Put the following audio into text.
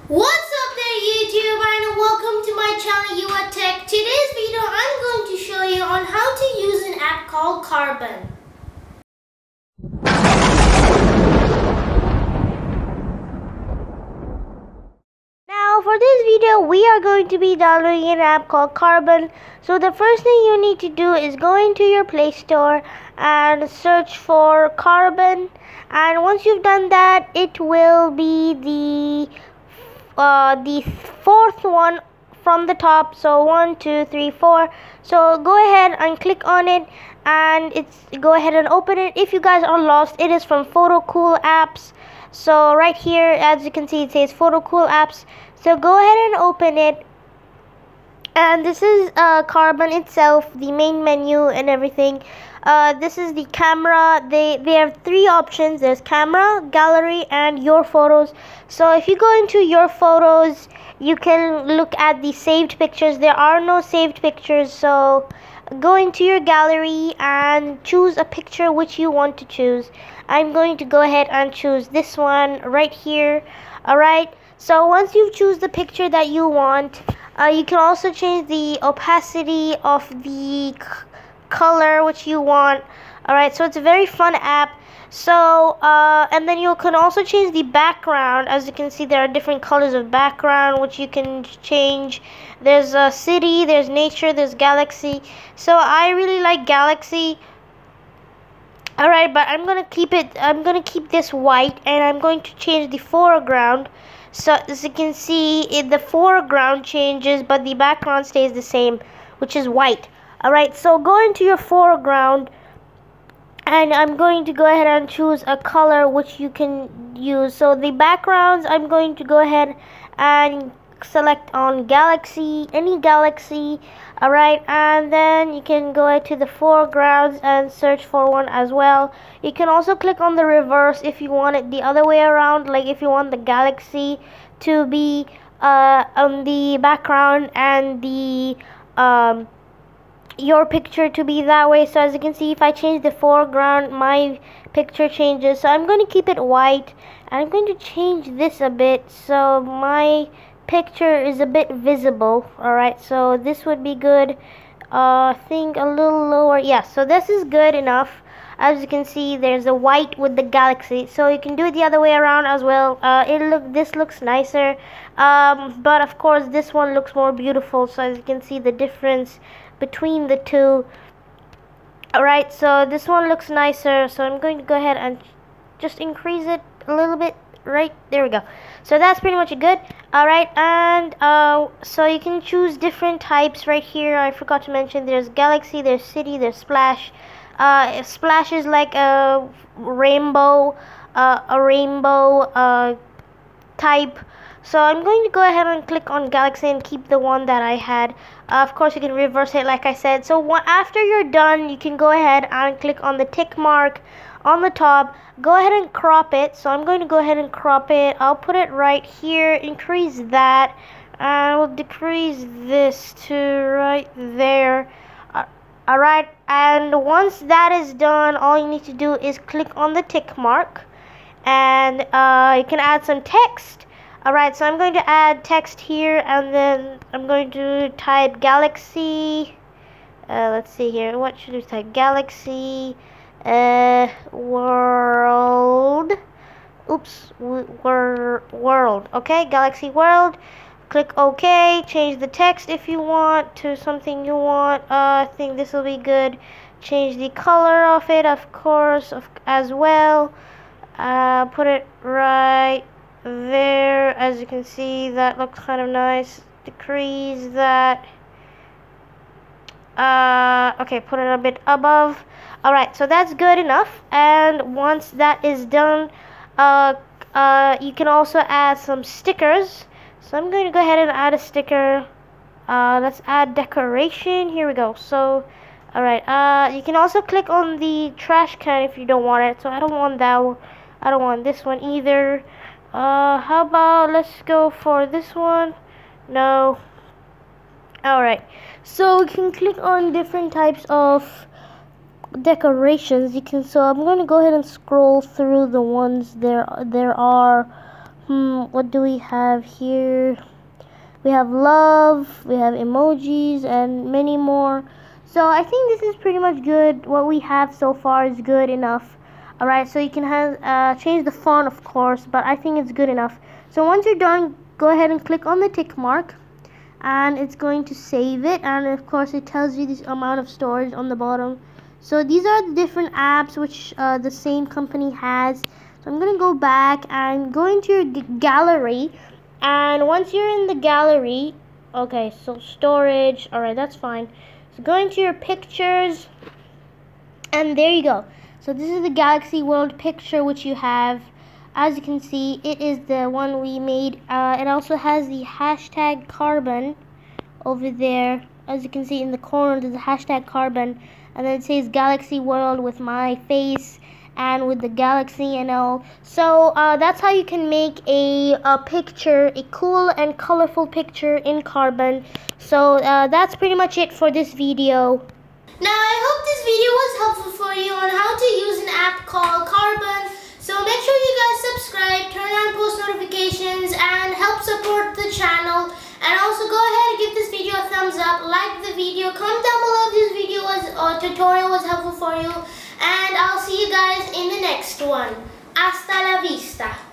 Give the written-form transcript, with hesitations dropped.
What's up there YouTube and welcome to my channel UA Tech. Today's video I'm going to show you on how to use an app called Carbon. Now for this video we are going to be downloading an app called Carbon. So the first thing you need to do is go into your Play Store and search for Carbon, and once you've done that it will be the fourth one from the top. So 1, 2, 3, 4. So go ahead and click on it and go ahead and open it. If you guys are lost, it is from Photocool Apps. So right here, as you can see, it says Photocool Apps. So go ahead and open it, and this is Carbon itself, the main menu and everything. This is the camera. They have three options. There's camera, gallery, and your photos. So if you go into your photos, you can look at the saved pictures. There are no saved pictures, so go into your gallery and choose a picture which you want to choose. I'm going to go ahead and choose this one right here. Alright, so once you choose the picture that you want, you can also change the opacity of the color which you want. Alright, so it's a very fun app. So and then you can also change the background. As you can see, there are different colors of background which you can change. There's a city, there's nature, there's galaxy. So I really like galaxy. Alright, but I'm gonna keep this white, and I'm going to change the foreground. So as you can see, the foreground changes but the background stays the same, which is white. Alright, so go into your foreground, and I'm going to go ahead and choose a color which you can use. So the backgrounds, I'm going to go ahead and select on galaxy, any galaxy. Alright, and then you can go to the foregrounds and search for one as well. You can also click on the reverse if you want it the other way around, like if you want the galaxy to be on the background and the your picture to be that way. So as you can see, if I change the foreground, my picture changes. So I'm going to keep it white, and I'm going to change this a bit so my picture is a bit visible. Alright, so this would be good. I think a little lower. Yeah, so this is good enough. As you can see, there's a white with the galaxy, so you can do it the other way around as well. This looks nicer, but of course this one looks more beautiful. So as you can see, the difference between the two. Alright, so this one looks nicer, so I'm going to go ahead and just increase it a little bit. Right, there we go. So that's pretty much good. Alright, and so you can choose different types right here. I forgot to mention, there's galaxy, there's city, there's splash. Splash is like a rainbow type. So I'm going to go ahead and click on galaxy and keep the one that I had. Of course, you can reverse it like I said. So after you're done, you can go ahead and click on the tick mark on the top. Go ahead and crop it. So I'm going to go ahead and crop it. I'll put it right here, increase that, and we'll decrease this to right there. Alright, and once that is done, all you need to do is click on the tick mark, and you can add some text. Alright, so I'm going to add text here, and then I'm going to type galaxy. Let's see here, what should we type? Galaxy world. Oops, world. Okay, galaxy world. Click OK. Change the text if you want to something you want. I think this will be good. Change the color of it, of course, as well. Put it right there. As you can see, that looks kind of nice. Decrease that. Okay, put it a bit above. Alright, so that's good enough. And once that is done, you can also add some stickers. So I'm going to go ahead and add a sticker. Let's add decoration. Here we go. So, alright, you can also click on the trash can if you don't want it. So I don't want that one. I don't want this one either. How about let's go for this one? No. Alright, so we can click on different types of decorations. So I'm going to go ahead and scroll through the ones there are What do we have here? We have love, we have emojis, and many more. So I think this is pretty much good. What we have so far is good enough. Alright, so you can have change the font, of course, but I think it's good enough. So once you're done, go ahead and click on the tick mark, and it's going to save it. And of course, it tells you this amount of storage on the bottom. So these are the different apps which the same company has. So I'm gonna go back and go into your gallery. And once you're in the gallery, okay, so storage, alright, that's fine. So go into your pictures, and there you go. So this is the Galaxy World picture which you have. As you can see, it is the one we made. It also has the hashtag carbon over there. As you can see in the corner, there's a hashtag carbon, and then it says Galaxy World with my face and with the galaxy and all. So that's how you can make a picture, a cool and colorful picture in Carbon. So that's pretty much it for this video. Now I hope this video was helpful for you on how to use an app called Carbon. So make sure you guys subscribe, turn on post notifications, and help support the channel. And also go ahead and give this video a thumbs up, like the video, comment down below if this video tutorial was helpful for you. And I'll see you guys in the next one. Hasta la vista.